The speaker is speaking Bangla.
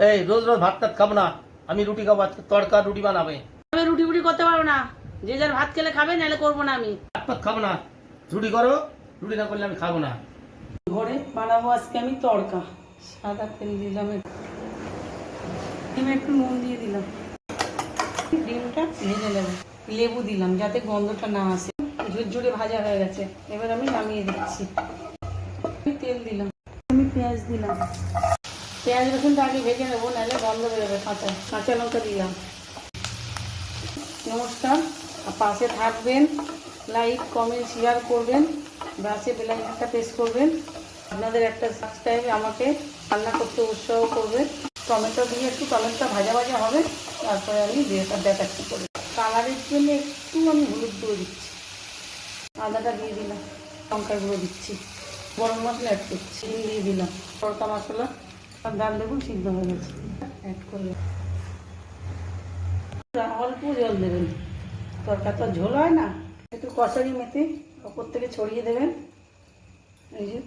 এই রোজ রোজ ভাত টাত খাবো না, আমি রুটি খাবো, আজকে তড়কা রুটি বানাবে। আমি রুটি ফুটি করতে পারবো না, যে যার ভাত খেলে খাবে, নাহলে করবো না আমি। ভাত টাত খাবো না, রুটি করো, রুটি না করলে আমি খাবো না। ঘরে বানাবো আজকে আমি তড়কা। সাদা তেল দিলাম, ডিমে একটু নুন দিয়ে দিলাম, ডিমটা ভেজে নেব, লেবু দিলাম যাতে গন্ধটা না আসে। ঝুরঝুরে ভাজা হয়ে গেছে, এবার আমি নামিয়ে দিচ্ছি। তেল দিলাম, আমি পেঁয়াজ দিলাম, পেঁয়াজ রসুনটা আগে ভেজে নেবো, নাহলে গন্ধ বেরোবে। কাঁচা লঙ্কা দিলাম। নমস্কার, পাশে থাকবেন, লাইক কমেন্ট শেয়ার করবেন, ব্রাশে বেল আইকনটা প্রেস করবেন। আপনাদের একটা সাবস্ক্রাইব আমাকে রান্না করতে উৎসাহ করবে। টমেটো দিয়ে একটু টমেটোটা ভাজা ভাজা হবে, তারপরে আমি দেখাচ্ছি করে। কালারের জন্য একটু আমি হলুদ গুঁড়ো দিচ্ছি, আদাটা দিয়ে দিলাম, লঙ্কার গুঁড়ো দিচ্ছি, গরম মশলা অ্যাড করছি, দিয়ে দিলাম তড়কা মশলা। আর ডাল দেখুন সিদ্ধ হয়ে গেছে, অ্যাড করলাম। অল্প জল দেবেন, তরকা তো ঝোল হয় না, একটু কষারি মেথি ওপর থেকে ছড়িয়ে দেবেন। এই যে